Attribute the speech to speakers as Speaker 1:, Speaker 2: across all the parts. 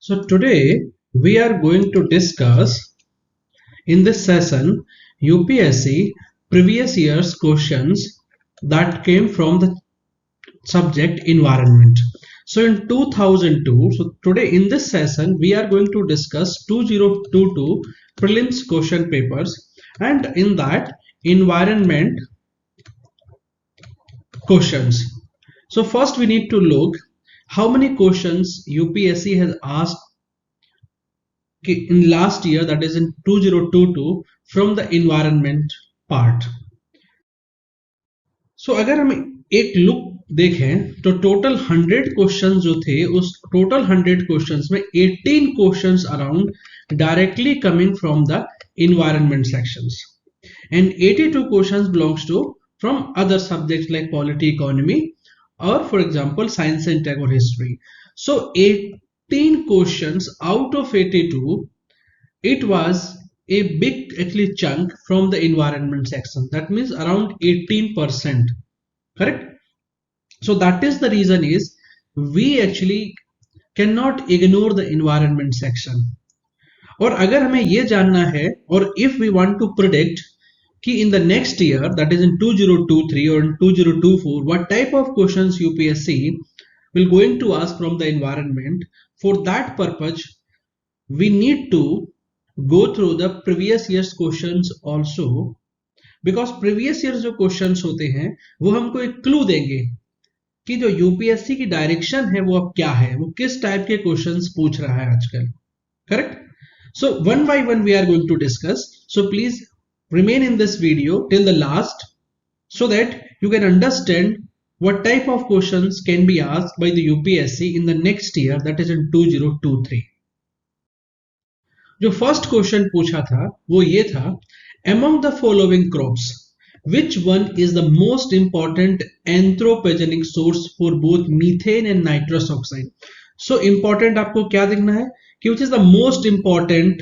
Speaker 1: So today we are going to discuss in this session UPSC previous year's questions that came from the subject environment. So in 2002, so today in this session we are going to discuss 2022 prelims question papers, and in that environment questions. So first we need to look how many questions UPSC has asked in last year, that is in 2022, from the environment part. So अगर हम एक look देखें तो total 100 questions जो थे, उस total 100 questions में 18 questions around directly coming from the environment sections and 82 questions belongs to from other subjects like polity, economy, or for example science and tech or history. So 18 questions out of 82, it was a big actually chunk from the environment section. That means around 18%, correct? So that is the reason is we actually cannot ignore the environment section. और अगर हमें ये जानना है, और if we want to predict कि in the next year, that is in 2023 or in 2024, what type of questions UPSC will going to ask from the environment, for that purpose we need to go through the previous year's questions also, because previous years जो questions होते हैं वो हमको एक clue देंगे कि जो UPSC की डायरेक्शन है वो अब क्या है, वो किस टाइप के क्वेश्चंस पूछ रहा है आजकल, correct? So one by one we are going to discuss. So please remain in this video till the last so that you can understand what type of questions can be asked by the UPSC in the next year, that is in 2023. जो first question पूछा था वो ये था, among the following crops which one is the most important anthropogenic source for both methane and nitrous oxide. So important आपको क्या देखना है कि which is the most important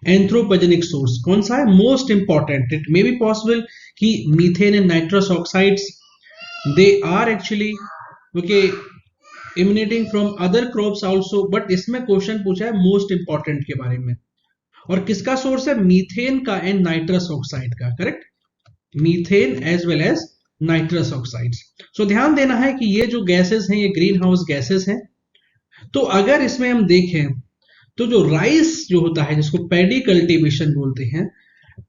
Speaker 1: anthropogenic source. कौन सा है most important? It may be possible कि methane and nitrous oxides they are actually okay emanating from other crops also, but इसमें क्वेश्चन पूछा है most important के बारे में, और किसका सोर्स है? मीथेन का एंड नाइट्रस ऑक्साइड का, correct? Methane as well as nitrous oxides. So ध्यान देना है कि ये जो गैसेस हैं ये ग्रीन हाउस गैसेस हैं. तो अगर इसमें हम देखें तो जो राइस जो होता है जिसको पैडी कल्टीवेशन बोलते हैं,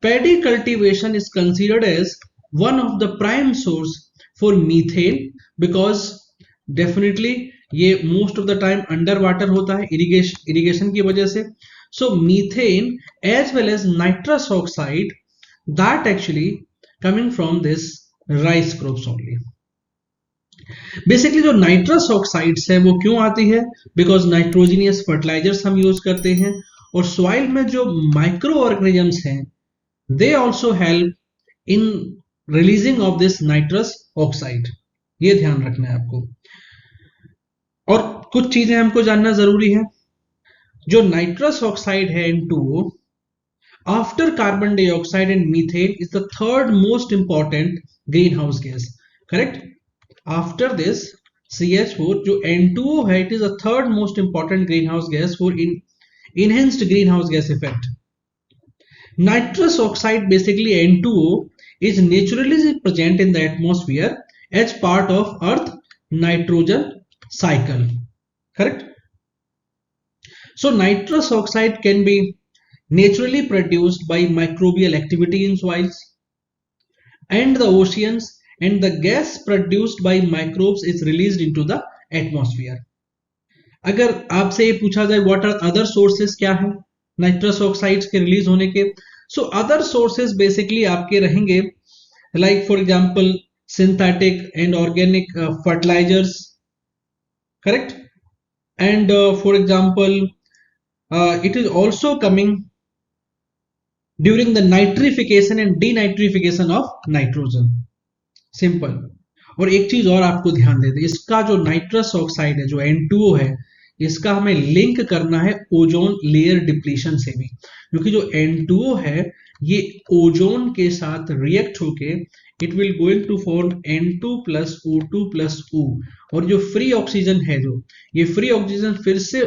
Speaker 1: paddy cultivation is considered as one of the prime source for methane, because definitely ये most of the time under water होता है इरिगेशन की वजह से. So methane as well as nitrous oxide that actually coming from this rice crops only. Basically जो nitrous oxides है वो क्यों आती है? बिकॉज नाइट्रोजिनियस फर्टिलाइजर्स हम यूज करते हैं, और सॉइल में जो माइक्रो ऑर्गेनिजम्स हैं they also help in releasing of this nitrous oxide. ये ध्यान रखना है आपको. और कुछ चीजें हमको जानना जरूरी है. जो नाइट्रस ऑक्साइड है N2O after carbon dioxide and methane is the third most important green house gas, correct? After this CH4 जो N2O है it is the third most important green house gas for enhanced green house gas effect. Nitrous oxide, basically N2O, is naturally present in the atmosphere as part of Earth nitrogen cycle, correct? So nitrous oxide can be naturally produced by microbial activity in soils and the oceans, and the gas produced by microbes is released into the atmosphere. अगर आपसे ये पूछा जाए what are other sources, क्या है nitrous oxides के release होने के? सो अदर सोर्सेस बेसिकली आपके रहेंगे like for example synthetic and organic fertilisers, correct? And for example it is also coming during the nitrification and denitrification of nitrogen. Simple. और एक चीज और आपको ध्यान देते, इसका जो नाइट्रस ऑक्साइड है जो N2O है इसका हमें लिंक करना है ओजोन लेयर डिप्लीशन से भी, क्योंकि जो N2O है ये ओजोन के साथ रिएक्ट होके it will going to form N2 plus O2 plus O, और जो फ्री ऑक्सीजन है जो ये फ्री ऑक्सीजन फिर से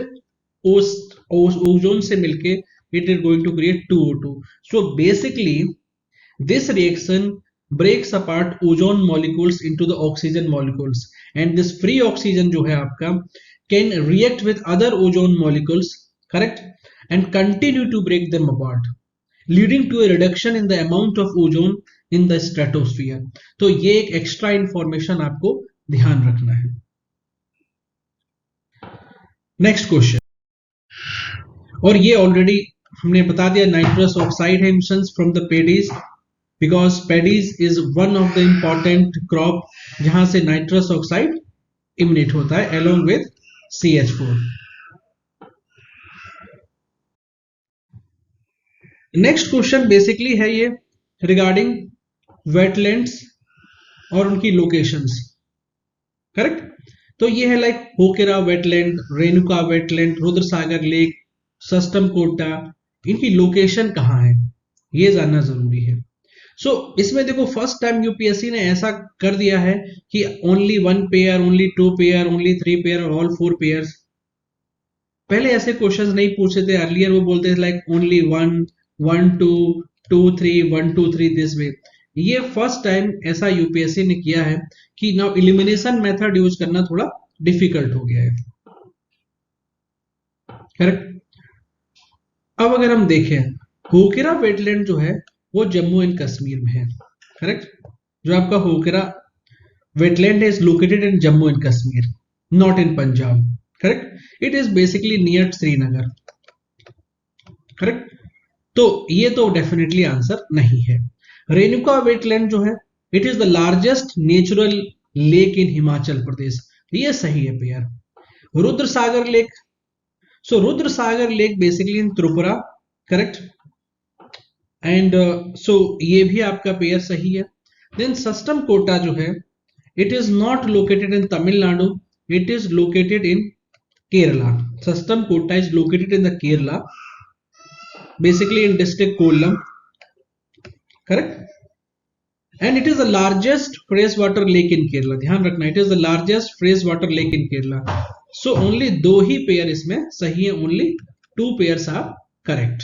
Speaker 1: ओजोन से मिलके it is going to create 2O2. So basically this reaction breaks apart ozone molecules into the oxygen molecules, and this free oxygen जो है आपका can react with other ozone molecules, correct, and continue to break them apart, leading to a reduction in the amount of ozone in the stratosphere. तो ये एक extra information आपको ध्यान रखना है. नेक्स्ट क्वेश्चन, और ये ऑलरेडी हमने बता दिया, नाइट्रस ऑक्साइड है emissions from the paddies, because paddies is one of the important crop जहां से nitrous oxide emanate होता है along with CH4. Next question basically है ये रिगार्डिंग वेटलैंड्स और उनकी लोकेशंस, करेक्ट. तो ये है like Hokera wetland, Renuka wetland, Rudrasagar lake, Sasthamkotta, इनकी लोकेशन कहाँ है ये जानना जरूरी है. सो इसमें देखो फर्स्ट टाइम यूपीएससी ने ऐसा कर दिया है कि only 1 pair, only 2 pair, only 3 pair और ऑल 4 पेयर्स. पहले ऐसे क्वेश्चंस नहीं पूछते थे. अर्लियर वो बोलते थे लाइक ओनली 1 1 2 2 3 1 2 3 दिस वे. ये फर्स्ट टाइम ऐसा यूपीएससी ने किया है कि नाउ इलिमिनेशन मेथड यूज करना थोड़ा डिफिकल्ट हो गया है, करेक्ट. अब अगर हम देखें, होकेरा वेटलैंड जो है वो जम्मू एंड कश्मीर में है, करेक्ट. जो आपका होकेरा वेटलैंड है is located in Jammu and Kashmir, not in Punjab, correct. It is basically near Srinagar, correct. तो ये तो डेफिनेटली आंसर नहीं है. रेणुका वेटलैंड जो है it is the largest natural lake in Himachal Pradesh, ये सही है pair. Rudrasagar lake, so Rudrasagar lake basically in Tripura, correct. And so ये भी आपका पेयर सही है. देन सस्टम कोटा जो है it is not located in Tamil Nadu, it is located in Kerala. Sasthamkotta is located in the Kerala, basically in district Kollam, correct. And it is the largest fresh water lake in Kerala. ध्यान रखना, it is the largest fresh water lake in Kerala. So only 2 ही pair इसमें सही है, only 2 pairs are correct.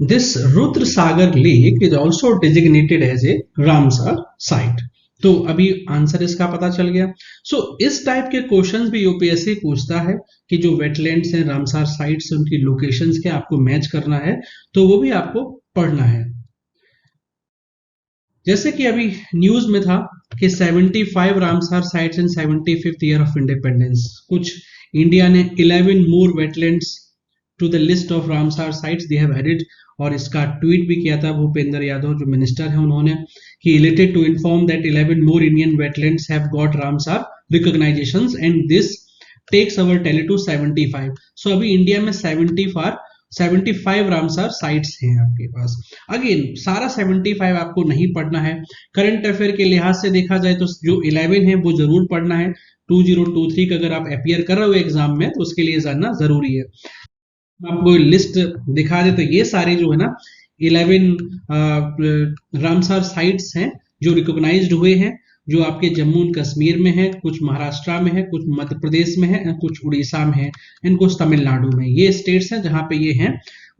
Speaker 1: This Rudrasagar Lake is also designated as a Ramsar site. तो अभी answer इसका पता चल गया. सो इस टाइप के क्वेश्चंस भी यूपीएससी पूछता है कि जो वेटलैंड्स हैं, रामसार साइट्स, उनकी लोकेशंस के आपको मैच करना है, तो वो भी आपको पढ़ना है. जैसे कि अभी न्यूज में था कि 75 Ramsar sites in 75th year of independence. कुछ इंडिया ने 11 more wetlands to the list of Ramsar sites they have added, और इसका ट्वीट भी किया था भूपेंद्र यादव जो मिनिस्टर है उन्होंने, ही elated to inform that 11 more Indian wetlands have got Ramsar recognitions and this takes our tally to 75. So अभी इंडिया में 75 रामसार साइट्स हैं आपके पास. अगेन सारा 75 आपको नहीं पढ़ना है. करंट अफेयर के लिहाज से देखा जाए तो जो 11 है वो जरूर पढ़ना है. 2023 का अगर आप अपियर कर रहे हो एग्जाम में तो उसके लिए जानना जरूरी है. आपको लिस्ट दिखा दे तो ये सारे जो है ना 11 रामसार साइट्स हैं जो रिकॉग्नाइज्ड हुए हैं, जो आपके जम्मू एंड कश्मीर में है, कुछ महाराष्ट्र में है, कुछ मध्य प्रदेश में है, कुछ उड़ीसा में है, एंड कुछ तमिलनाडु में. ये स्टेट्स हैं जहां पे ये हैं.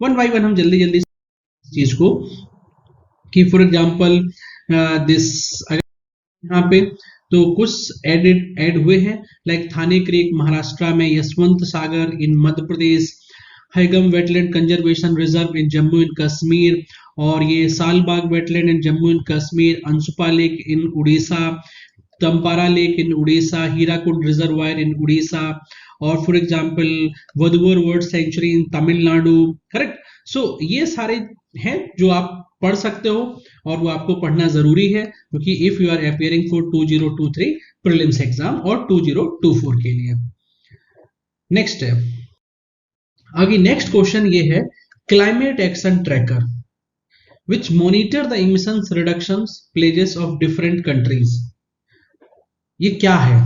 Speaker 1: वन बाय वन हम जल्दी जल्दी चीज को, कि फॉर एग्जांपल दिस यहाँ पे तो कुछ ऐड हुए हैं लाइक थाने क्रीक महाराष्ट्र में, Yashwant Sagar in Madhya Pradesh, Haigam wetland conservation reserve in Jammu and Kashmir, और ये Shallbugh wetland in Jammu and Kashmir, Ansupa lake in Orissa, Tampara lake in Orissa, Hirakud reservoir in Orissa, और for example Vaduvur bird sanctuary in Tamil Nadu, correct. So ये सारे हैं जो आप पढ़ सकते हो और वो आपको पढ़ना जरूरी है, क्योंकि if you are appearing for 2023 prelims exam और 2024 के लिए. नेक्स्ट है आगे, नेक्स्ट क्वेश्चन ये है climate action tracker which monitor the emissions reductions pledges of different countries. ये क्या है?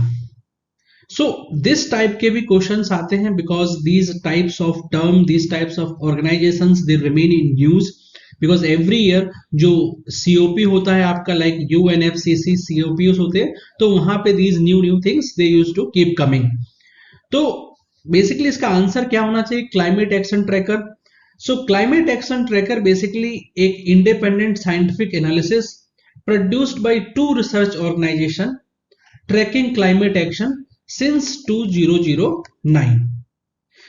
Speaker 1: सो दिस टाइप के भी क्वेश्चंस आते हैं because these types of term, these types of organisations they remain in news, because every year जो COP होता है आपका, लाइक यूएनएफसीसी सीओपीज होते हैं, तो वहां पे these new things they used to keep coming. तो बेसिकली इसका आंसर क्या होना चाहिए, climate action tracker. So climate action tracker basically एक independent scientific analysis produced by 2 research organisation tracking climate action since 2009।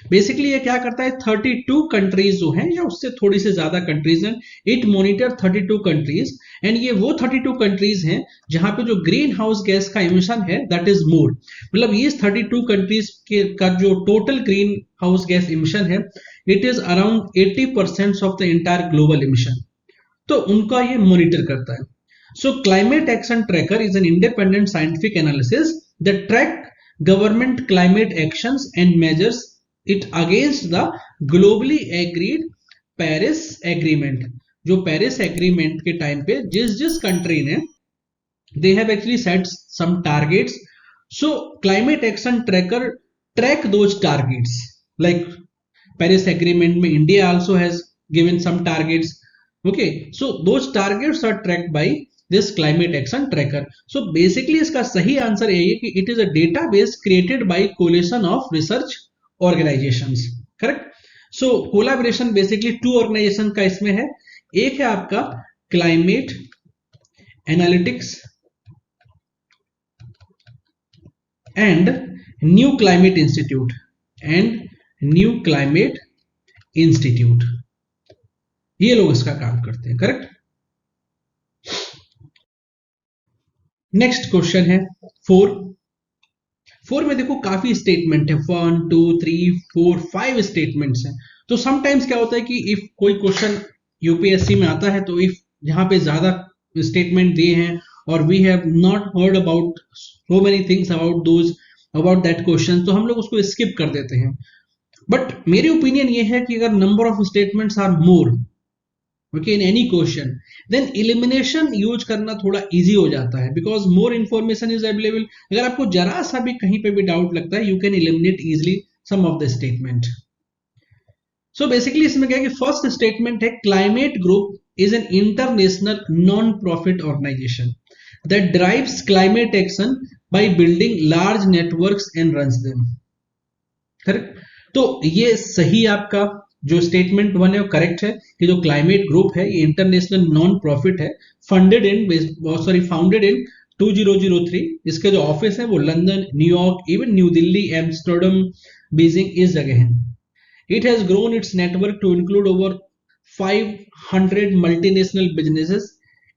Speaker 1: Basically ये क्या करता है, 32 कंट्रीज जो हैं या उससे थोड़ी से ज्यादा कंट्रीज हैं, इट मॉनिटर 32 कंट्रीज एंड ये वो 32 कंट्रीज हैं जहां पे जो ग्रीन हाउस गैस का इमिशन है दैट इज मोर, मतलब ये 32 कंट्रीज के का जो total green house gas emission है it is around 80% of the entire global emission, तो उनका ये मॉनिटर करता है। So climate action tracker is an independent scientific analysis that track government climate actions and measures it against the globally agreed Paris agreement. जो Paris agreement के time पे जिस जिस कंट्री ने they have actually set some targets, so climate action tracker track those targets, like Paris agreement में India also has given some targets, okay, so those targets are tracked by this climate action tracker. So basically इसका सही answer यही है कि it is a database created by coalition of research organizations, correct? So collaboration basically 2 organization का इसमें है, एक है आपका climate analytics and new climate institute, ये लोग इसका काम करते हैं, करेक्ट। नेक्स्ट क्वेश्चन है 4 में देखो काफी स्टेटमेंट है, 1 2 3 4 5 स्टेटमेंट्स हैं। तो समटाइम्स क्या होता है कि इफ कोई क्वेश्चन यूपीएससी में आता है तो इफ जहां पे ज्यादा स्टेटमेंट दिए हैं और we have not heard about so many things about that question, तो हम लोग उसको स्किप कर देते हैं। बट मेरी ओपिनियन ये है कि अगर number of statements are more okay in any question then elimination use करना थोड़ा इजी हो जाता है, because more information is available। अगर आपको जरा सा भी कहीं पे भी डाउट लगता है you can eliminate easily some of the statement। so basically इसमें क्या है कि फर्स्ट स्टेटमेंट है Climate Group is an international non profit organisation that drives climate action by building large networks and runs them, correct. तो ये सही आपका जो स्टेटमेंट 1 है वो करेक्ट है कि जो क्लाइमेट ग्रुप है ये इंटरनेशनल नॉन प्रॉफिट है, फाउंडेड इन 2003। इसके जो ऑफिस है वो London, New York, even New Delhi, Amsterdam, Beijing इस जगह है। It has grown its network to include over 500 multinational businesses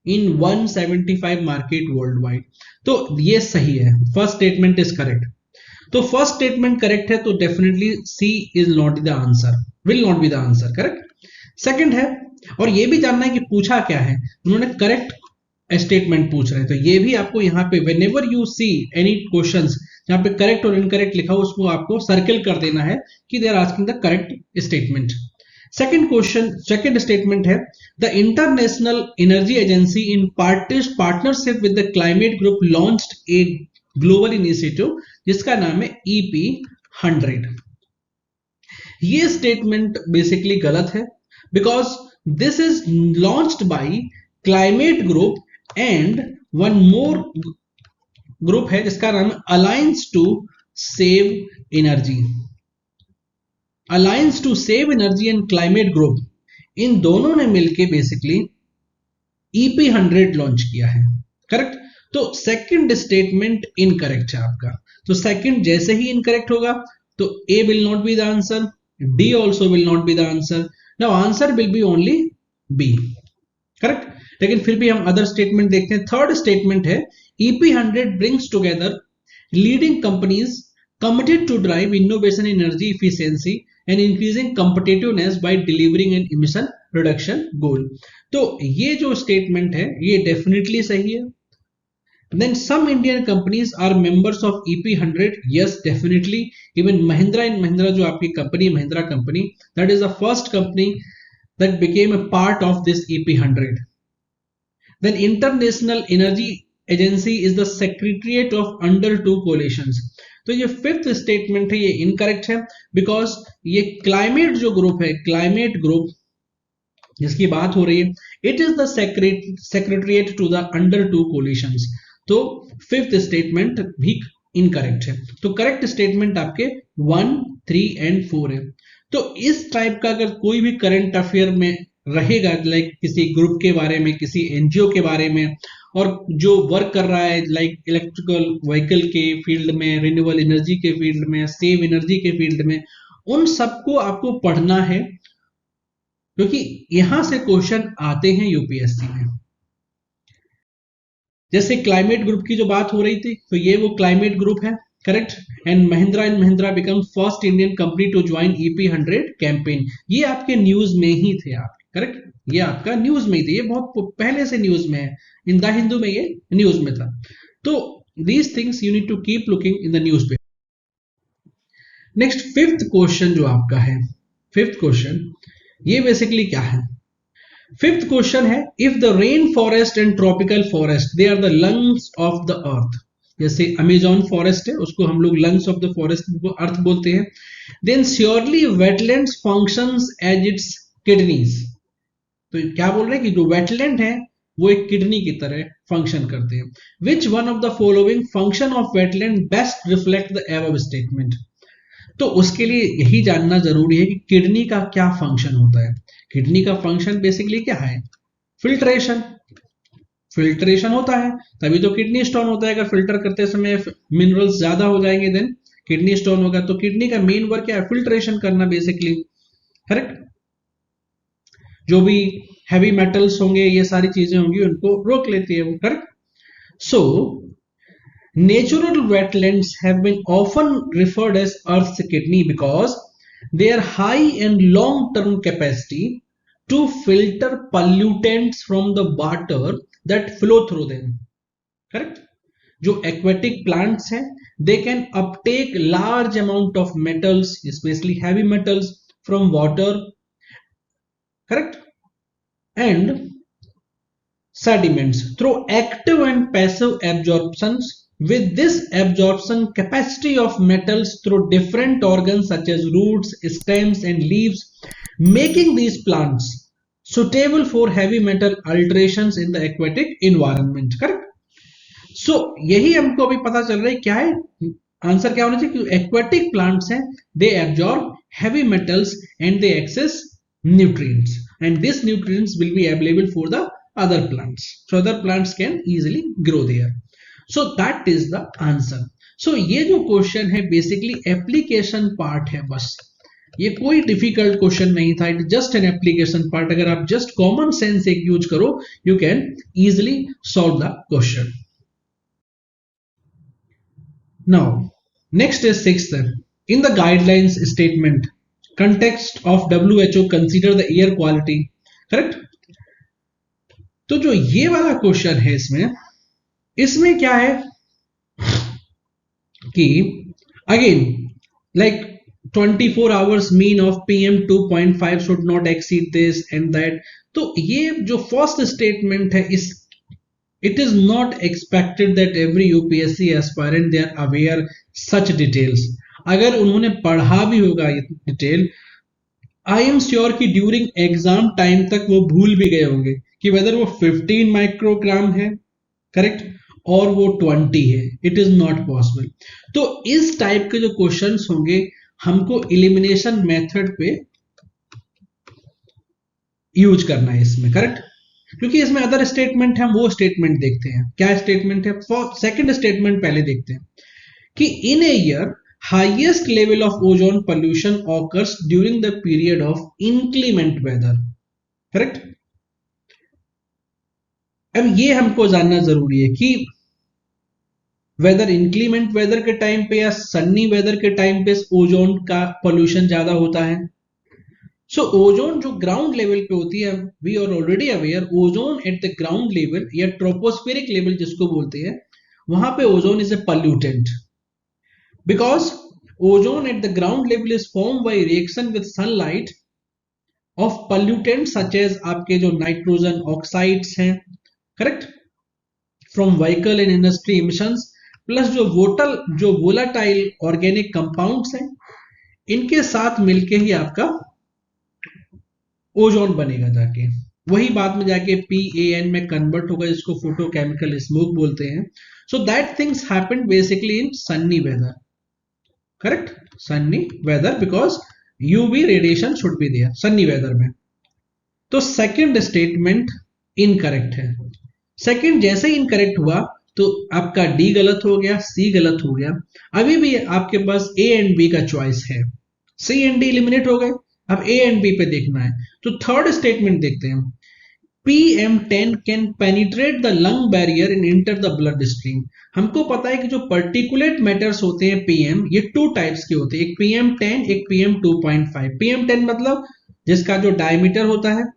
Speaker 1: in 175 market world wide. तो ये सही है, फर्स्ट स्टेटमेंट इज करेक्ट। तो फर्स्ट स्टेटमेंट करेक्ट है तो definitely C is not the answer, will not be the answer, correct. Second है, और ये भी जानना है कि पूछा क्या है, उन्होंने करेक्ट स्टेटमेंट पूछ रहे हैं, तो ये भी आपको यहाँ पे whenever you see any questions जहां पे करेक्ट और इनकरेक्ट लिखा हो उसको आपको सर्किल कर देना है कि they are asking the correct statement. Second question, second statement है the international energy agency in partnership with the climate group launched a global initiative जिसका नाम है EP100। ये स्टेटमेंट बेसिकली गलत है, because this is launched by climate group and one more group है जिसका नाम है alliance to save energy. Alliance to save energy and climate group, इन दोनों ने मिलकर बेसिकली EP100 लॉन्च किया है, करेक्ट। तो सेकंड स्टेटमेंट इनकरेक्ट है आपका, तो सेकंड जैसे ही इनकरेक्ट होगा तो A will not be the answer, D also will not be the answer. Now answer will be only B, correct? लेकिन फिर भी हम अदर स्टेटमेंट देखते हैं। थर्ड स्टेटमेंट है EP100 brings together leading companies committed to drive innovation in energy efficiency and increasing competitiveness by delivering an emission reduction goal। तो ये जो स्टेटमेंट है ये डेफिनेटली सही है। Then some Indian companies are members of EP100. Yes, definitely. Even Mahindra and Mahindra, जो आपकी company Mahindra company, that is the first company that became a part of this EP100. Then International Energy Agency is the secretariat of under 2 coalitions. तो ये fifth statement है ये incorrect है, because ये climate जो group है, Climate group जिसकी बात हो रही है, it is the secretariat to the under 2 coalitions. तो फिफ्थ स्टेटमेंट भी इनकरेक्ट है। तो करेक्ट स्टेटमेंट आपके 1, 3 एंड 4 है। तो इस टाइप का अगर कोई भी करंट अफेयर में रहेगा, लाइक किसी ग्रुप के बारे में, किसी एनजीओ के बारे में, और जो वर्क कर रहा है लाइक इलेक्ट्रिकल व्हीकल के फील्ड में, रिन्यूएबल एनर्जी के फील्ड में, सेव एनर्जी के फील्ड में, उन सबको आपको पढ़ना है, क्योंकि यहां से क्वेश्चन आते हैं यूपीएससी में। जैसे क्लाइमेट ग्रुप की जो बात हो रही थी, तो ये वो क्लाइमेट ग्रुप है, correct. And Mahindra become first Indian company to join EP 100 campaign. ये आपके न्यूज में ही थे आप, करेक्ट, ये आपका न्यूज में ही थे, ये बहुत पहले से न्यूज में है, इन द हिंदू में ये न्यूज में था। तो these things you need to keep looking in the newspaper. Next fifth question जो आपका है, फिफ्थ क्वेश्चन ये बेसिकली क्या है? फिफ्थ क्वेश्चन है, if the rain forest and tropical forest they are the lungs of the earth. जैसे Amazon forest है, उसको हम लोग lungs of the forest earth बोलते हैं। Then surely wetlands functions as its kidneys. तो क्या बोल रहे हैं कि जो वेटलैंड है वो एक किडनी की तरह फंक्शन करते हैं। विच one of the following function of wetland best reflect the above statement. तो उसके लिए यही जानना जरूरी है कि किडनी का क्या फंक्शन होता है। किडनी का फंक्शन बेसिकली क्या है? फिल्ट्रेशन। फिल्ट्रेशन होता है तभी तो किडनी स्टोन होता है। अगर फिल्टर करते समय मिनरल्स ज्यादा हो जाएंगे देन किडनी स्टोन होगा। तो किडनी का मेन वर्क क्या है? फिल्ट्रेशन करना बेसिकली, करेक्ट। जो भी हैवी मेटल्स होंगे, ये सारी चीजें होंगी, उनको रोक लेती है वो, correct. So natural wetlands have been often referred as Earth's kidney because they are high and long-term capacity to filter pollutants from the water that flow through them. Correct? जो aquatic plants हैं, they can uptake large amount of metals, especially heavy metals, from water. Correct? And sediments through active and passive absorptions. With this absorption capacity of metals through different organs such as roots, stems and leaves, making these plants suitable for heavy metal alterations in the aquatic environment. Correct? So यही हमको अभी पता चल रहा है क्या है answer, क्या होना चाहिए कि एक्वेटिक प्लांट्स हैं, they absorb heavy metals and they access nutrients, and these nutrients will be available for the other plants, so other plants can easily grow there. So that is the answer. So ये जो question है basically application part है, बस ये कोई difficult question नहीं था, it just an application part. अगर आप जस्ट कॉमन सेंस एक यूज करो, you can easily solve the question. Now next is sixth, in the guidelines statement context of WHO consider the air quality, correct. तो जो ये वाला question है इसमें क्या है कि again like 24 hours mean of PM 2.5 should not exceed this and that. तो ये जो फर्स्ट स्टेटमेंट है, इस it is not expected that every UPSC aspirant they are aware such details. अगर उन्होंने पढ़ा भी होगा ये डिटेल, आई एम श्योर कि ड्यूरिंग एग्जाम टाइम तक वो भूल भी गए होंगे कि वेदर वो 15 माइक्रोग्राम है, करेक्ट, और वो 20 है। It is not possible. तो इस टाइप के जो क्वेश्चंस होंगे हमको एलिमिनेशन मेथड पे यूज करना है इसमें, करेक्ट, क्योंकि इसमें अदर स्टेटमेंट है, हम वो स्टेटमेंट देखते हैं। क्या स्टेटमेंट है? सेकंड स्टेटमेंट पहले देखते हैं कि in a year highest level of ozone pollution occurs during the period of inclement weather, correct. अब ये हमको जानना जरूरी है कि वेदर इंक्लीमेंट वेदर के टाइम पे या सन्नी वेदर के टाइम पे ओजोन का पोल्यूशन ज्यादा होता है। सो ओजोन जो ग्राउंड लेवल पे होती है, we are already aware, ozone at the ground level या ट्रोपोस्फेरिक लेवल जिसको बोलते हैं, वहां पे ozone is a pollutant because ozone at the ground level is form by reaction with sunlight of pollutant such as आपके जो nitrogen oxides हैं, correct, from vehicle and industry emissions, plus जो volatile organic compounds हैं, इनके साथ मिलके ही आपका ozone बनेगा जाके। वही बाद में जाके PAN में कन्वर्ट होगा, जिसको फोटोकेमिकल स्मोक बोलते हैं। So that things happened basically in sunny weather. Correct? Sunny weather, because UV radiation should be there sunny weather में. तो सेकंड स्टेटमेंट इनकरेक्ट है. सेकंड जैसे ही इनकरेक्ट हुआ तो आपका डी गलत हो गया, सी गलत हो गया. अभी भी आपके पास ए एंड बी का चॉइस है. सी एंड डी एलिमिनेट हो गए. अब ए एंड बी पे देखना है. तो थर्ड स्टेटमेंट देखते हैं. PM10 can penetrate the lung barrier and enter the blood stream. हमको पता है कि जो पर्टिकुलेट मैटर्स होते हैं PM, ये टू टाइप्स के होते हैं. एक PM10, एक PM2.5. PM10 मतलब जिसका जो डायमीटर होता है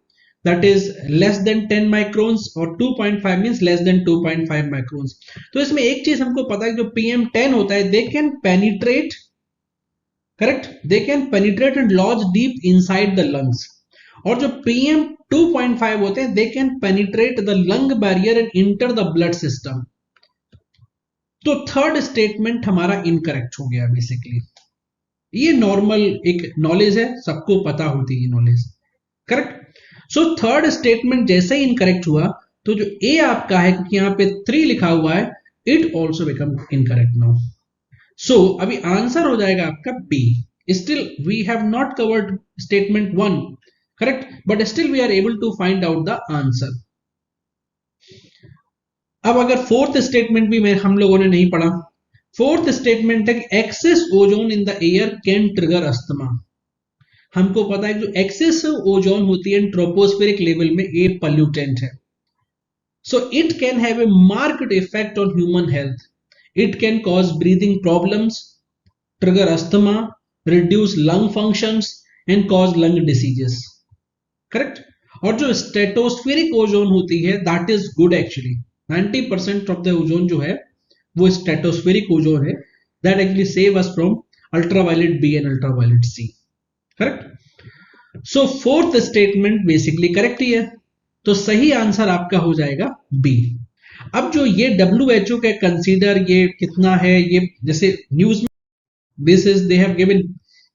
Speaker 1: that is less than 10 microns, और 2.5 means less than 2.5 microns. तो इसमें एक चीज हमको पता है, जो PM10 होता है, they can penetrate, correct, they can penetrate and lodge deep inside the lungs. और जो PM2.5 होते हैं, they can penetrate the lung barrier and enter the blood system. तो थर्ड स्टेटमेंट हमारा इनकरेक्ट हो गया बेसिकली. ये नॉर्मल एक नॉलेज है, सबको पता होती है knowledge. Correct. So third statement जैसे ही इनकरेक्ट हुआ तो जो ए आपका है, क्योंकि यहां पे 3 लिखा हुआ है, it also become incorrect now. So अभी आंसर हो जाएगा आपका B. Still we have not covered statement 1, correct, but still we are able to find out the answer. अब अगर फोर्थ स्टेटमेंट भी हम लोगों ने नहीं पढ़ा. फोर्थ स्टेटमेंट है कि excess ozone in the air can trigger asthma. हमको पता है कि जो एक्सेसिव ओजोन होती है ट्रोपोस्फेरिक लेवल में, ये पॉल्यूटेंट है. So it can have a marked effect on human health. It can cause breathing problems, trigger asthma, reduce lung functions and cause lung diseases. Correct. और जो स्ट्रेटोस्फेरिक ओजोन होती है, that is good actually. 90% of the ozone जो है वो stratospheric ozone है. That actually save us from ultraviolet B and ultraviolet C. Correct. So fourth statement basically correct ही है. तो सही आंसर आपका हो जाएगा बी. अब जो ये WHO का कंसीडर ये कितना है, ये जैसे न्यूज में this is they have given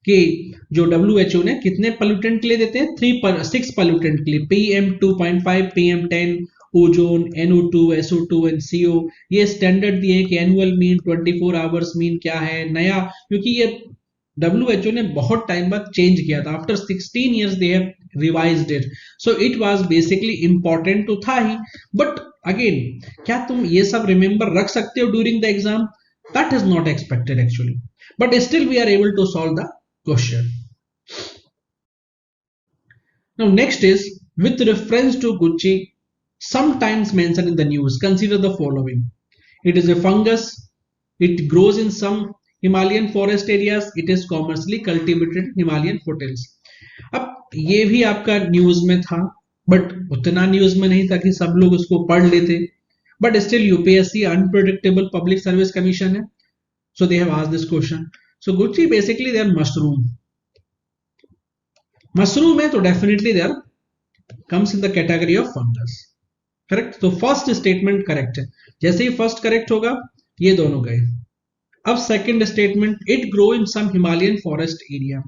Speaker 1: कि जो WHO ने कितने पोल्यूटेंट के लिए देते हैं, 6 पोल्यूटेंट के लिए. PM2.5, PM10, ozone, NO2, SO2 and CO. ये स्टैंडर्ड दिए कि एनुअल मीन, 24 आवर्स मीन क्या है नया, क्योंकि ये WHO ने बहुत टाइम बाद चेंज किया था. After 16 years they have revised it. So it was basically important तो था ही. बट अगेन, क्या तुम ये सब रिमेंबर रख सकते हो during the exam? That is not expected actually, but still we are able to solve the question. Now next is with reference to Gucci sometimes mentioned in the news, consider the following. It is a fungus. It grows in some Himalayan forest areas. It is commercially cultivated in Himalayan foothills. अब ये भी आपका news में था, but उतना news में नहीं था कि सब लोग उसको पढ़ लेते. But still UPSC unpredictable public service commission है, so they have asked this question. So Guchhi basically they are mushroom. Mushroom है तो definitely they are comes in the category of fungus. करेक्ट. तो फर्स्ट स्टेटमेंट करेक्ट है. जैसे ही first correct होगा ये दोनों गए. अब second statement, it grow in some Himalayan forest area.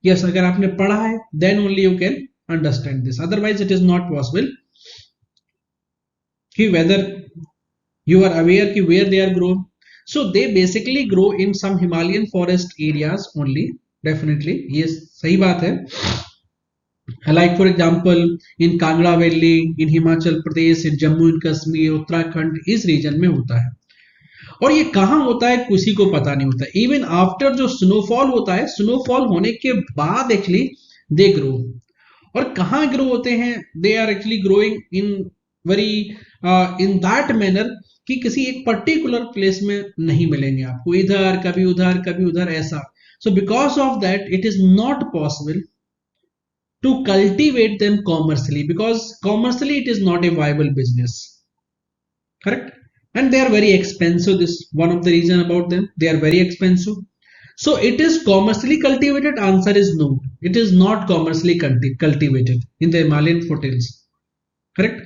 Speaker 1: Yes, अगर आपने पढ़ा है then only you can understand this, otherwise it is not possible कि वेदर यू आर अवेयर कि where they are grown. So they basically grow in some Himalayan forest areas only. Definitely ये सही बात है. Like for example, in Kangra Valley, in Himachal Pradesh, in Jammu and Kashmir, Uttarakhand, इस reason में होता है. और ये कहाँ होता है किसी को पता नहीं होता. इवन आफ्टर जो स्नोफॉल होता है, स्नोफॉल होने के बाद एक्चुअली दे ग्रो. और कहाँ ग्रो होते हैं? They are actually growing in very in that manner कि किसी एक पर्टिकुलर प्लेस में नहीं मिलेंगे आपको, इधर कभी उधर कभी उधर ऐसा. सो because of that it is not possible to cultivate them commercially, because commercially it is not a viable business. Correct. And they are very expensive. This one of the reason about them, they are very expensive. So it is commercially cultivated. Answer is no, it is not commercially cultivated in the Himalayan foothills. Correct.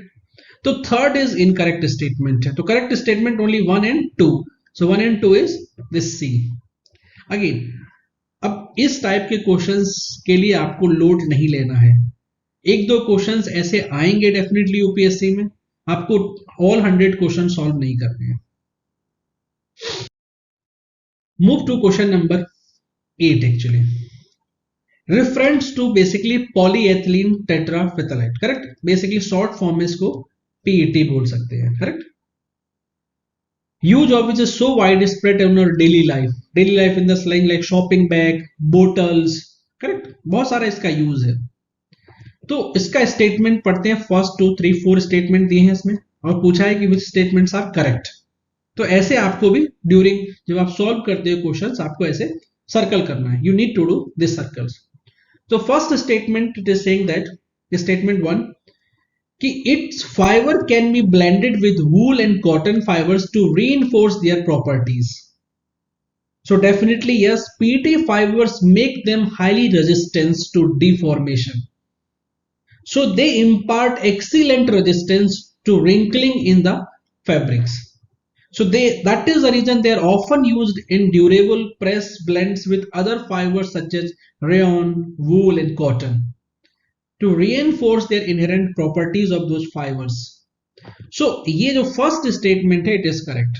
Speaker 1: So third is incorrect statement. So correct statement only 1 and 2. So 1 and 2 is this C. Again, अब इस type के questions के लिए आपको load नहीं लेना है. एक दो क्वेश्चंस ऐसे आएंगे डेफिनेटली UPSC में, आपको ऑल 100 क्वेश्चन सॉल्व नहीं करने हैं. Move to question number 8 actually. Refers to basically polyethylene tetraphthalate, correct? Basically short form में इसको PET बोल सकते हैं, correct? Use of which is so widespread in our daily life in the slang like shopping bag, bottles, correct? बहुत सारा इसका use है. तो इसका स्टेटमेंट पढ़ते हैं. फर्स्ट 2 3 4 स्टेटमेंट दिए हैं इसमें और पूछा है कि विच स्टेटमेंट्स आर करेक्ट. तो ऐसे आपको भी ड्यूरिंग जब आप सॉल्व करते हो क्वेश्चंस आपको ऐसे सर्कल करना है. You need to do this circles. तो first statement it is saying that statement 1 कि it's fibre can be blended with wool and cotton fibres to reinforce their properties. So definitely yes, PET fibers make them highly resistant to deformation. So they impart excellent resistance to wrinkling in the fabrics. So that is the reason they are often used in durable press blends with other fibers such as rayon, wool and cotton to reinforce their inherent properties of those fibers. So ये जो first statement है it is correct.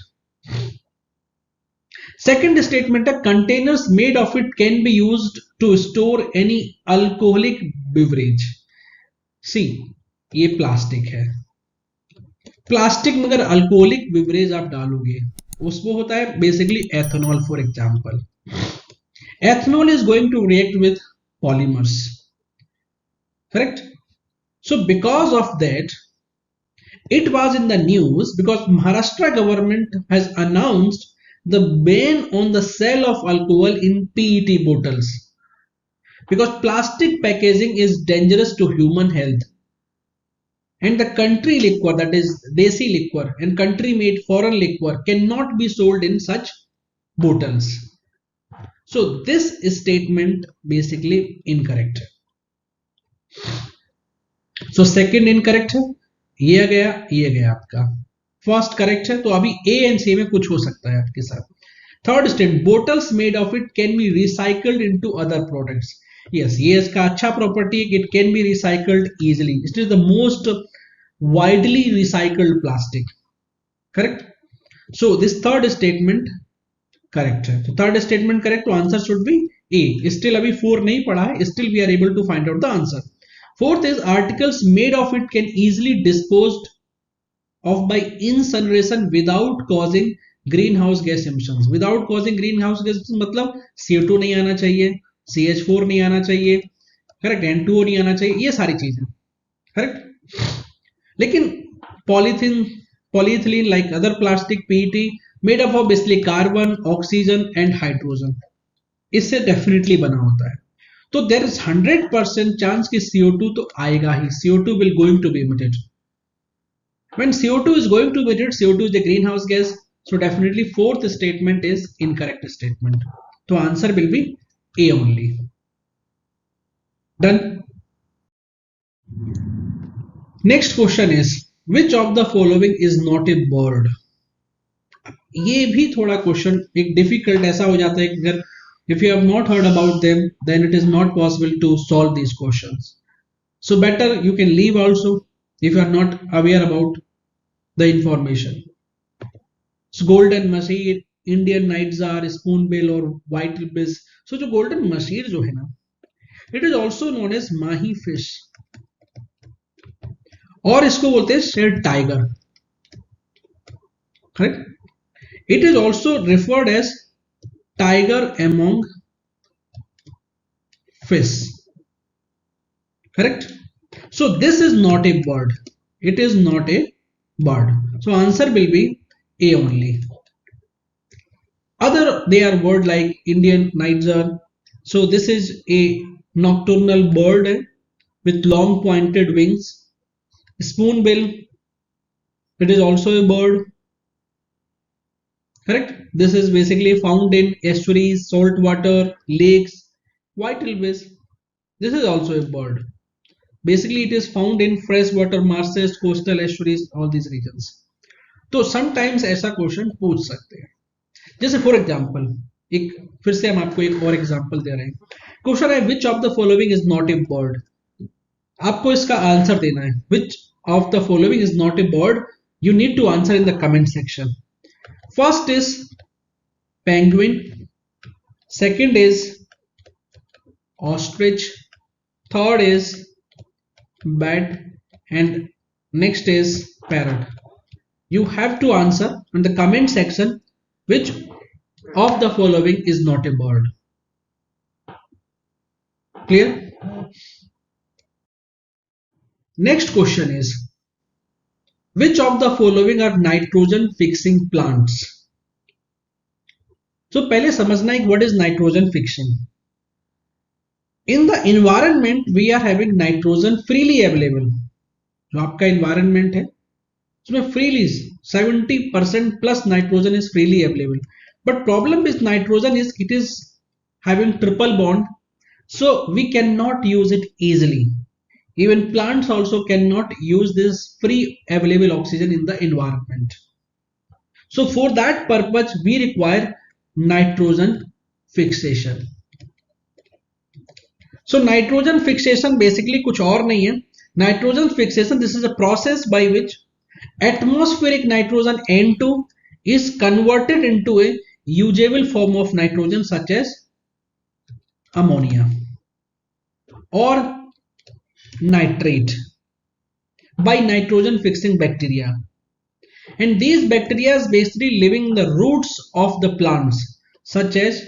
Speaker 1: Second statement है containers made of it can be used to store any alcoholic beverage. सी ये plastic है. Plastic में अगर alcoholic beverage आप डालोगे उसमें होता है basically ethanol. For example ethanol is going to react with polymers, correct? So because of that it was in the news because Maharashtra government has announced the ban on the sale of alcohol in PET bottles because plastic packaging is dangerous to human health and the country liquor, that is desi liquor and country made foreign liquor cannot be sold in such bottles. So this statement basically incorrect. So second incorrect है, ये गया आपका. First correct है. तो अभी A and C में कुछ हो सकता है आपके साथ. Third statement bottles made of it can be recycled into other products. Yes, ये इसका अच्छा प्रॉपर्टी है कि it can be recycled easily. It is the most widely recycled plastic, correct? So this third statement correct है. तो third statement correct. तो answer should be A. Still अभी 4 नहीं पढ़ा है, still we are able to find out the answer. Fourth is articles made of it can easily disposed of by incineration without causing green house gas emissions. Without causing green house gas मतलब CO2 नहीं आना चाहिए, CH4 नहीं आना चाहिए, correct? N2O नहीं आना चाहिए, ये सारी चीजें, करेक्ट? लेकिन polyethylene like other plastic PET made up of basically carbon, oxygen and hydrogen, इससे डेफिनेटली बना होता है. तो देयर इज 100% चांस कि CO2 तो आएगा ही. CO2 will going to be emitted. When CO2 is going to be emitted, CO2 is the greenhouse gas. So definitely fourth statement is incorrect statement. So answer will be A only. Done. Next question is which of the following is not a bird? ये भी थोड़ा question एक difficult ऐसा हो जाता है कि अगर if you have not heard about them then it is not possible to solve these questions. So better you can leave also if you are not aware about the information. So golden machine, Indian nightjar, spoonbill और whitebill. So जो golden machine जो है ना, it is also known as mahi fish और इसको बोलते हैं shade tiger, correct? It is also referred as tiger among fish, correct? So this is not a bird. It is not a bird. So answer will be A only. Other they are bird like Indian nightjar. So this is a nocturnal bird with long pointed wings. Spoonbill, it is also a bird, correct? This is basically found in estuaries, salt water, lakes. Whitebill, this is also a bird. Basically it is found in freshwater marshes, coastal estuaries, all these regions. तो sometimes ऐसा question पूछ सकते हैं. जैसे for example एक फिर से हम आपको एक और एग्जांपल दे रहे हैं. क्वेश्चन है which of the following is not a bird. आपको इसका आंसर देना है. Which of the following is not a bird. You need to answer in the comment section. First is penguin, second is ostrich, third is bat, and next is parrot. You have to answer in the comment section which of the following is not a bird. Clear? Next question is, which of the following are nitrogen fixing plants? So पहले समझना है what is nitrogen fixing. In the environment we are having nitrogen freely available. जो आपका environment है उसमें freely 70% plus nitrogen is freely available. But problem with nitrogen is it is having triple bond, so we cannot use it easily. Even plants also cannot use this free available oxygen in the environment. So for that purpose we require nitrogen fixation. So nitrogen fixation basically कुछ और नहीं है. Nitrogen fixation, this is a process by which atmospheric nitrogen N2 is converted into a usable form of nitrogen such as ammonia or nitrate by nitrogen fixing bacteria, and these bacteria is basically living in the roots of the plants such as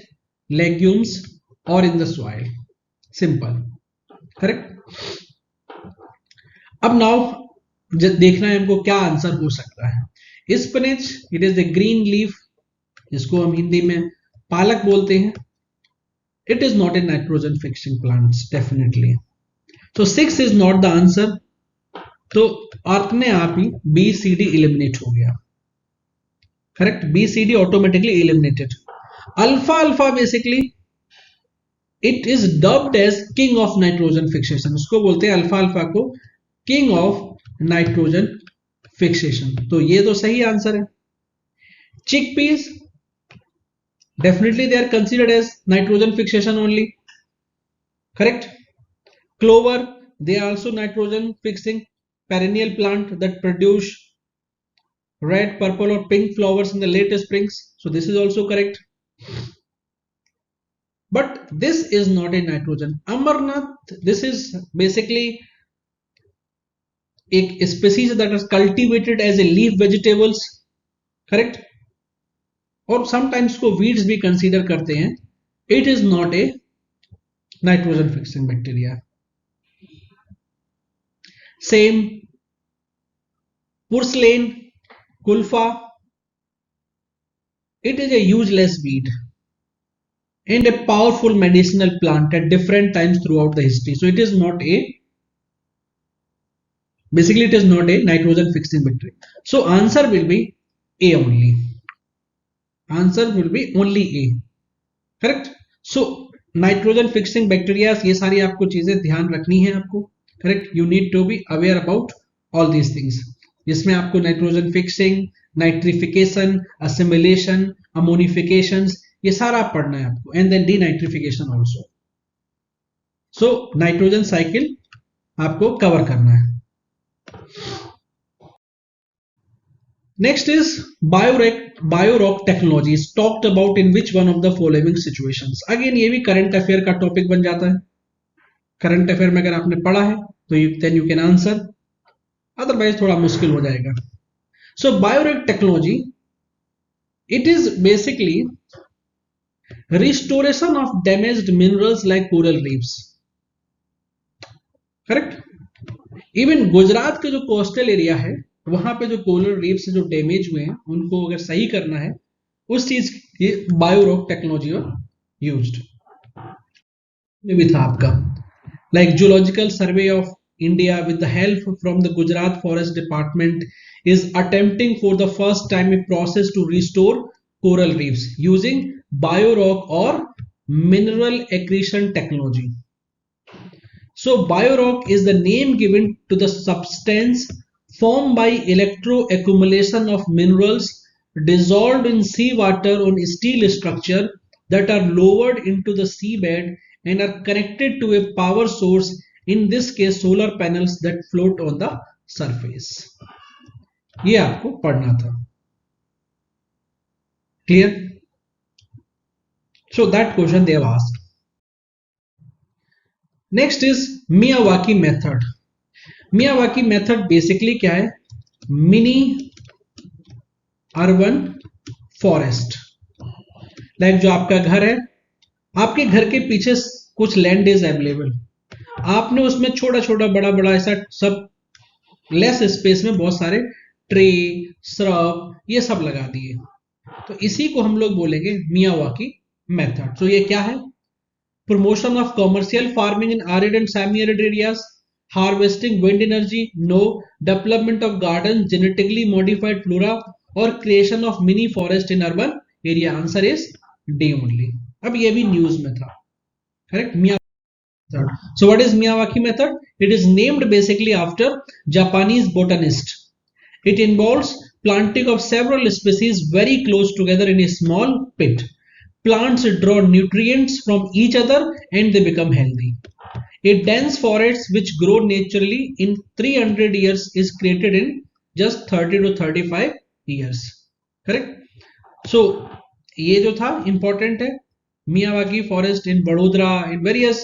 Speaker 1: legumes or in the soil. Simple, correct? अब now देखना है हमको क्या answer हो सकता है. Spinach, it is the green leaf, जिसको हम हिंदी में पालक बोलते हैं. It is not a nitrogen fixing plants definitely. तो 6 इज नॉट द आंसर. तो अपने आप ही बी सी डी इलिमिनेट हो गया. Correct, B C D automatically eliminated. अल्फा अल्फा basically it is dubbed as king of nitrogen fixation. उसको बोलते हैं अल्फा अल्फा को किंग ऑफ नाइट्रोजन फिक्सेशन. तो ये तो सही आंसर है. Chickpeas definitely they are considered as nitrogen fixation only, correct? Clover, they are also nitrogen fixing perennial plant that produce red, purple or pink flowers in the late springs, so this is also correct. But this is not a nitrogen. Amarnath, this is basically a species that is cultivated as a leaf vegetables, correct? और sometimes को weeds भी consider करते हैं. It is not a nitrogen fixing bacteria. Same purslane, kulfa, it is a useless weed and a powerful medicinal plant at different times throughout the history. So it is not a, basically it is not a nitrogen fixing bacteria. So answer will be A only. Answer will be only A, correct? So nitrogen fixing bacteria, ये सारी आपको चीजें ध्यान रखनी है आपको, correct? You need to be aware about all these things, जिसमें आपको nitrogen fixing, nitrification, assimilation, ammonifications, ये सारा पढ़ना है आपको, and then denitrification also. So nitrogen cycle आपको कवर करना है. Next is BioRock technology is talked about in which one of the following situations. Again ये भी करंट अफेयर का टॉपिक बन जाता है. करंट अफेयर में अगर आपने पढ़ा है तो then you can answer, otherwise थोड़ा मुश्किल हो जाएगा. So BioRock technology, it is basically restoration of damaged minerals like coral reefs, correct? Even Gujarat के जो कोस्टल एरिया है वहां पे जो कोरल रीफ से जो डैमेज हुए हैं उनको अगर सही करना है, उस चीज ये बायोरॉक टेक्नोलॉजी यूज्ड में भी था आपका. Like zoological survey of India with the help from the Gujarat forest department is attempting for the first time a process to restore coral reefs using biorock और mineral accretion technology. So BioRock is the name given to the substance formed by electroaccumulation of minerals dissolved in seawater on steel structure that are lowered into the seabed and are connected to a power source, in this case solar panels that float on the surface. ये आपको पढ़ना था. Clear? So that question they have asked. Next is Miyawaki method. Miyawaki method basically क्या है? Mini urban forest. Like जो आपका घर है, आपके घर के पीछे कुछ लैंड इज अवेलेबल, आपने उसमें छोटा छोटा बड़ा बड़ा ऐसा सब लेस स्पेस में बहुत सारे ट्री, श्रब, ये सब लगा दिए. तो इसी को हम लोग बोलेंगे मियावाकी मेथड. तो ये क्या है? Promotion of commercial farming in arid and semi-arid areas, harvesting wind energy, no, development of garden, genetically modified flora, और creation of mini forest in urban area. Answer is D only. अब ये भी news में था, correct. Miyawaki method. So what is Miyawaki method? It is named basically after Japanese botanist. It involves planting of several species very close together in a small pit. Plants draw nutrients from each other and they become healthy. A dense forest which grow naturally in 300 years is created in just 30 to 35 years. Correct? So ये जो था important है. Miyawaki forest in Vadodara, in various,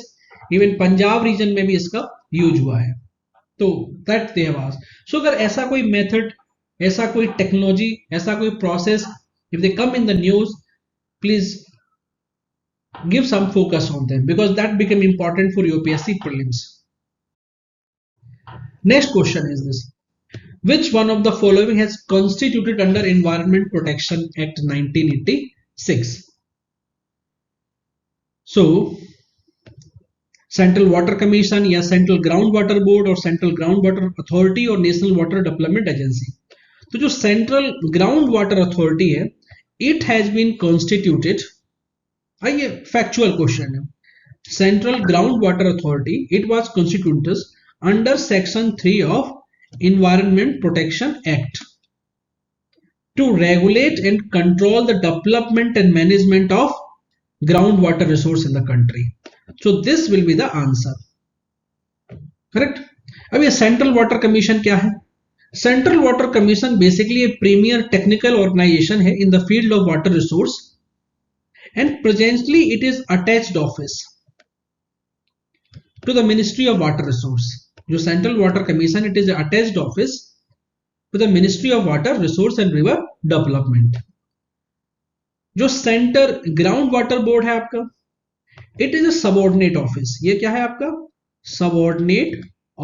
Speaker 1: even Punjab region में भी इसका use हुआ है. तो that they have asked. So अगर ऐसा कोई मेथड, ऐसा कोई टेक्नोलॉजी, ऐसा कोई process if they come in the news, please give some focus on them because that became important for UPSC prelims. Next question is this: which one of the following has constituted under Environment Protection Act 1986? So Central Water Commission या Central Groundwater Board और Central Groundwater Authority और National Water Development Agency. तो जो Central Groundwater Authority है, it has been constituted. आइए factual question है. Central Ground Water Authority it was constituted under section 3 of Environment Protection Act to regulate and control the development and management of ground water resource in the country. So this will be the answer. Correct. अब ये Central Water Commission क्या है? Central Water Commission basically एक premier technical organisation है in the field of water resource, and presently it is attached office to the Ministry of Water Resource. जो Central Water Commission, it is attached office to the Ministry of Water Resource and River Development. जो Center Ground Water Board है आपका, it is a subordinate office. ये क्या है आपका? Subordinate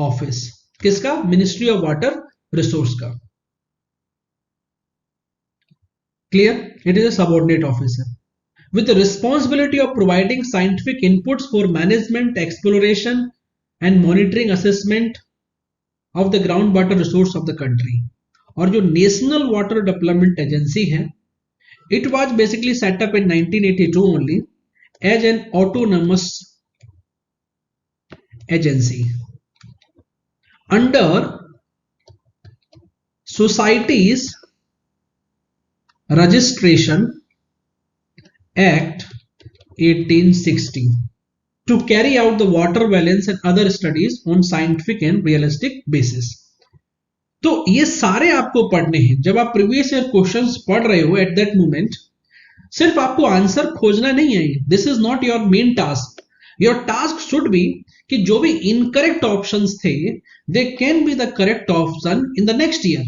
Speaker 1: office. किसका? Ministry of Water Resource का. Clear? It is a subordinate office है, with the responsibility of providing scientific inputs for management, exploration and monitoring assessment of the groundwater resource of the country. और जो National Water Development Agency है, it was basically set up in 1982 only as an autonomous agency under Societies Registration Act 1860 to carry out the water balance and other studies on scientific and realistic basis. तो ये सारे आपको पढ़ने हैं. जब आप previous year questions पढ़ रहे हो एट दैट मोमेंट, सिर्फ आपको आंसर खोजना नहीं है. This is not your main task. Your task should be कि जो भी इनकरेक्ट ऑप्शंस थे, they can be the correct option in the next year.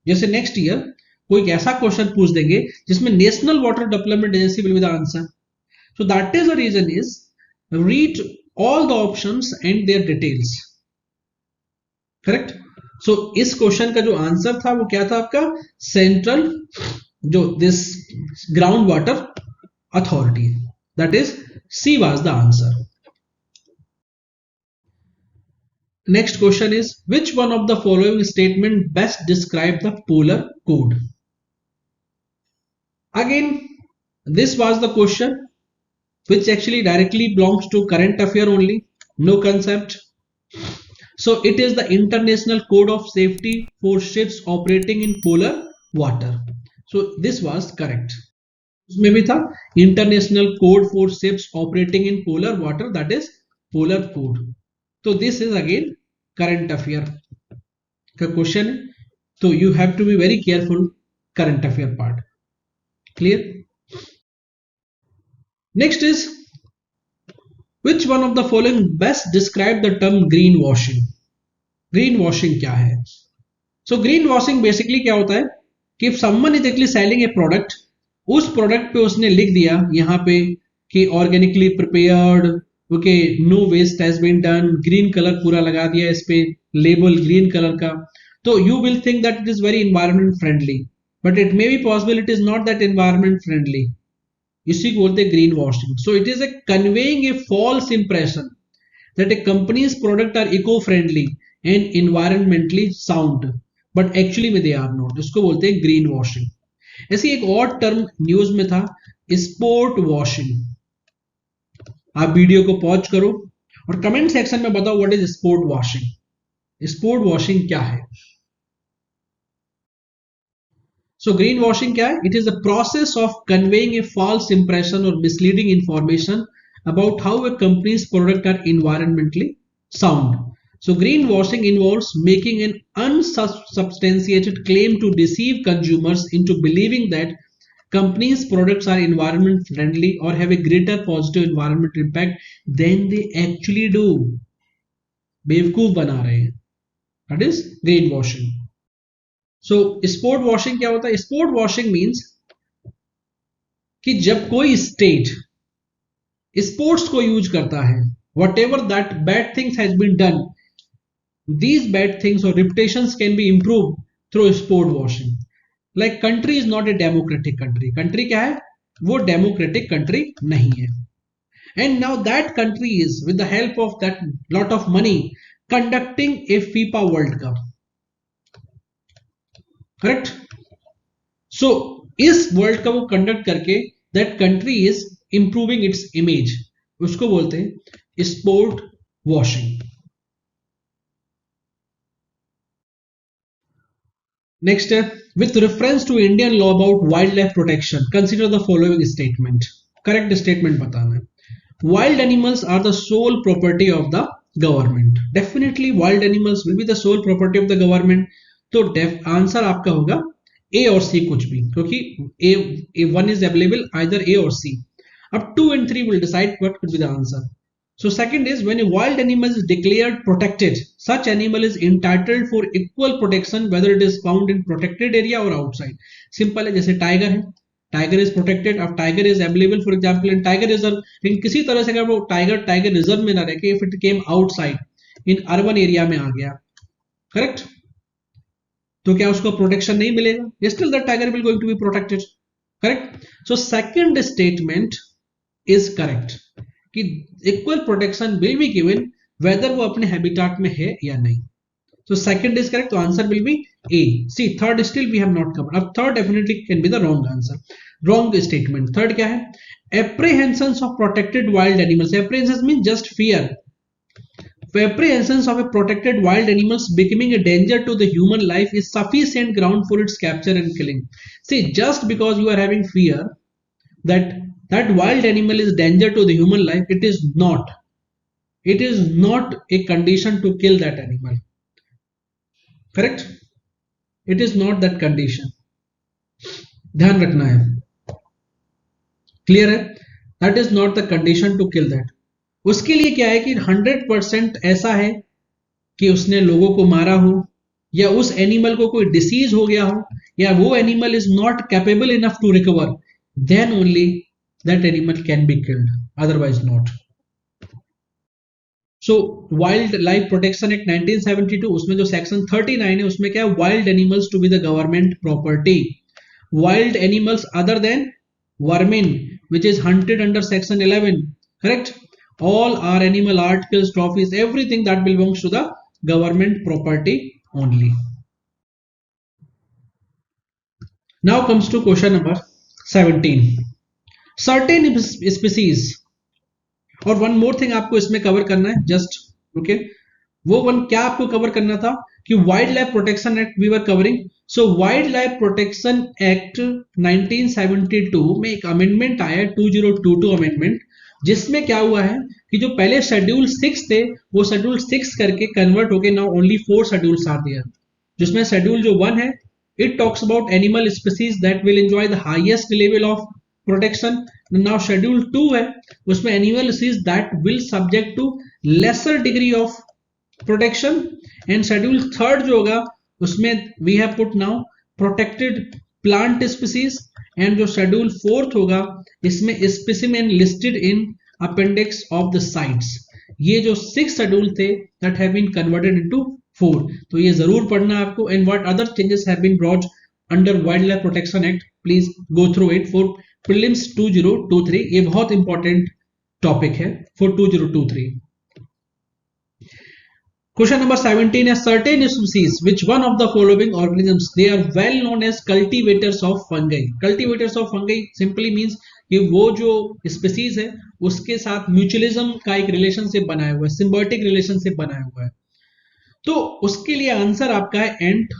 Speaker 1: जैसे नेक्स्ट ईयर कोई ऐसा क्वेश्चन पूछ देंगे जिसमें national water development agency will be the answer. So that is the reason is read all the options and their details. Correct. So इस question का जो answer था वो क्या था आपका? सेंट्रल जो this ground Water authority, that is she was the answer. Next question is, which one of the following statement best describe the polar code? Again, this was the question which actually directly belongs to current affair only, no concept. So it is the International Code of Safety for Ships Operating in Polar Water. So this was correct. उसमें भी था International Code for Ships Operating in Polar Water, that is Polar Code. तो this is again current affair का question है. तो you have to be very careful current affair part. Clear. Next is which one of the following best describe the term green washing. Green washing क्या है? So green washing basically क्या होता है कि if someone is actually selling a product, उस product पे उसने लिख दिया यहाँ पे कि organically prepared, okay, no waste has been done, green colour पूरा लगा दिया इस पे, लेबल ग्रीन कलर का, तो you will think that it is very environment friendly, but it may be possible it is not that environment friendly. इसी को बोलते हैं green washing. So it is a conveying a false impression that a company's product are eco-friendly and environmentally sound, but actually में they are not. इसको बोलते हैं green washing. ऐसी एक और टर्म न्यूज में था, स्पोर्ट वॉशिंग. आप वीडियो को पॉज करो और कमेंट सेक्शन में बताओ what is sport washing. Sport washing क्या है? सो ग्रीन वॉशिंग क्या है? It is the process of conveying a false impression और misleading information about how a company's product are environmentally sound. So greenwashing involves making an unsubstantiated claim to deceive consumers into believing that companies' products are environment friendly or have a greater positive environmental impact than they actually do. बेवकूफ बना रहे हैं. That is greenwashing. So sport washing क्या होता है? Sport washing means कि जब कोई स्टेट स्पोर्ट्स को यूज करता है, whatever that bad things has been done, these bad things और reputations can be improve through sport washing. Like country is not a democratic country. Country क्या है? वो डेमोक्रेटिक कंट्री नहीं है. And now that country is with the help of that lot of money conducting a FIFA world cup. Correct? So इस world cup को conduct करके that country is improving its image. उसको बोलते हैं sport washing. Next है, with reference to Indian law about wild life protection consider the following statement. Correct statement बताना है. Wild animals are the sole property of the government. Definitely wild animals will be the sole property of the government. तो answer आपका होगा A और C कुछ भी, क्योंकि A one is available either A और C. Up 2 and 3 will decide what could be the answer. So second is when a wild animal is declared protected, such animal is entitled for equal protection whether it is found in protected area or outside. Simple है, जैसे tiger है, tiger is protected. अब tiger is available for example in tiger reserve, लेकिन किसी तरह से अगर वो टाइगर रिजर्व में ना रह के if it came outside in urban area में आ गया, करेक्ट, तो क्या उसको प्रोटेक्शन नहीं मिलेगा? Still that tiger will going to be protected. Correct? So second statement is correct कि equal protection will be given whether वो अपने हैबिटेट में है या नहीं. So second is correct. So answer will be A. See, third still we have not covered. अब third definitely can be the wrong answer. Wrong statement. Third क्या है? Apprehensions of protected wild animals. Apprehensions means just fear. Apprehensions of a protected wild animals becoming a danger to the human life is sufficient ground for its capture and killing. See, just because you are having fear that wild animal is danger to the human life, it is not. It is not a condition to kill that animal. Correct? It is not that condition. ध्यान रखना है. Clear है? That is not the condition to kill that. उसके लिए क्या है कि 100% ऐसा है कि उसने लोगों को मारा हो, या उस एनिमल को कोई डिसीज हो गया हो, या वो animal is not capable enough to recover, then only that animal can be killed, otherwise not. So wild life protection act 1972, उसमें जो सेक्शन 39 है उसमें क्या है? Wild animals to be the government property. Wild animals other than vermin which is hunted under section 11. Correct? All are animal articles, trophies, everything that belongs to the government property only. Now comes to question number 17. Certain species, और one more thing आपको इसमें cover करना है just, okay, वो one क्या आपको cover करना था कि wild life protection act we were covering. So wild life protection act 1972 में एक अमेंडमेंट आया, 2022 अमेंडमेंट, जिसमें क्या हुआ है कि जो पहले शेड्यूल 6 थे वो शेड्यूल 6 करके कन्वर्ट होके now only 4 schedules are there. जिसमें शेड्यूल जो 1 है, it talks about animal species that will enjoy the highest level of protection. Now schedule 2 है, उसमें animal species that will subject to lesser degree of protection. And schedule 3 जो होगा उसमें we have put now protected plant species. And जो schedule 4 होगा इसमें specimen listed in appendix of the CITES. ये जो 6 शेड्यूल थे that have been converted into 4, तो ये जरूर पढ़ना आपको। And what other changes have been brought under wild life protection act, please go through it for prelims 2023। ये बहुत इंपॉर्टेंट टॉपिक है for 2023। Question number 17 is certain species which one of the following organisms they are well known as cultivators of fungi. Cultivators of fungi simply means कि वो जो species है उसके साथ mutualism का एक रिलेशनशिप बनाया हुआ है, सिम्बायोटिक रिलेशनशिप बनाया हुआ है। तो उसके लिए आंसर आपका है ant,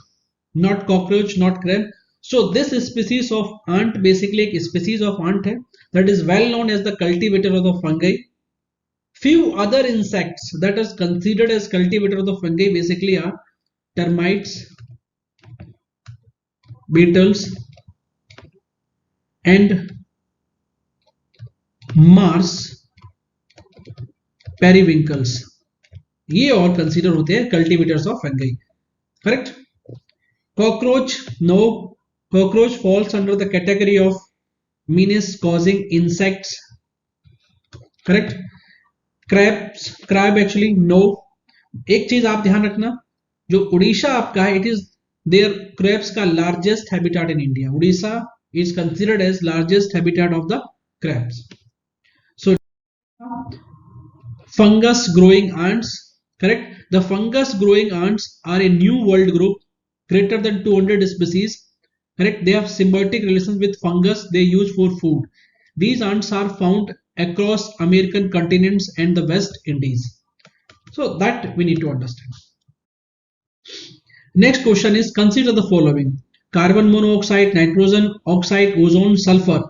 Speaker 1: not cockroach, not crab. So this species of ant basically एक स्पीसीज ऑफ आंट है that is well known as the cultivator of the fungi. Few other insects that is considered as cultivator of the fungi basically are termites, beetles, and Mars periwinkles. ये और consider होते हैं cultivators of fungi. Correct. Cockroach, no, cockroach falls under the category of menace causing insects. Correct. Crab actually no. एक चीज आप ध्यान रखना, जो उड़ीसा आपका है इट इज देयर क्रैब्स का largest habitat in India. Odisha is considered as largest habitat of the crabs. So fungus growing ants, correct, the fungus growing ants are a new world group greater than 200 species, correct. They have symbiotic relations with fungus they use for food. These ants are found across American continents and the West Indies. So that we need to understand. Next question is consider the following: carbon monoxide, nitrogen oxide, ozone, sulfur.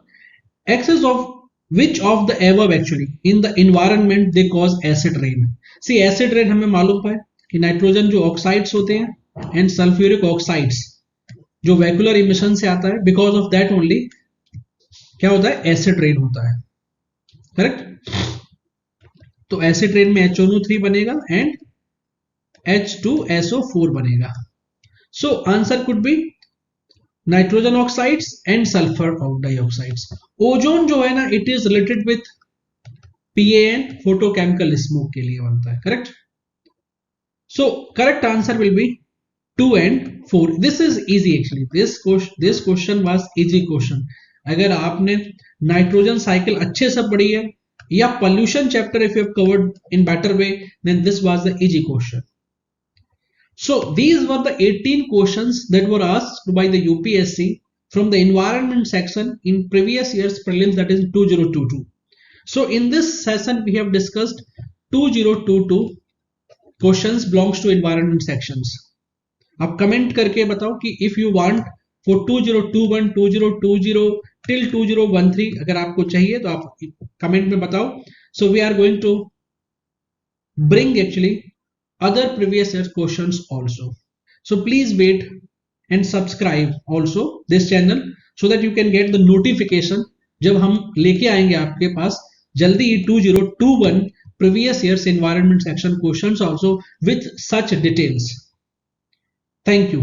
Speaker 1: Excess of which of the above actually in the environment they cause acid rain? See acid rain हमें मालूम है कि nitrogen जो oxides होते हैं and sulphuric oxides जो vacuolar emission से आता है, बिकॉज ऑफ दैट ओनली क्या होता है, एसिड रेन होता है। करेक्ट। तो एसिड रेन में HNO3 बनेगा एंड H2SO4 बनेगा। So answer could be nitrogen oxides and sulphur dioxides. Ozone जो है ना it is related with PAN, photochemical smoke के लिए बनता है। Correct. So correct answer will be 2 and 4. This is easy actually. This question was easy question. अगर आपने nitrogen cycle अच्छे से पढ़ी है या pollution chapter if you have covered in better way then this was the easy question. So these were the 18 questions that were asked by the UPSC from the environment section in previous year's prelims, that is 2022. So in this session we have discussed 2022 questions belongs to environment sections. आप comment करके बताओ कि if you want for 2021, 2020 till 2013 अगर आपको चाहिए तो आप comment में बताओ। So we are going to bring actually other previous year questions also. So please wait and subscribe also this channel so that you can get the notification जब हम लेके आएंगे आपके पास जल्दी ही 2021 previous year's environment section questions also with such details. Thank you.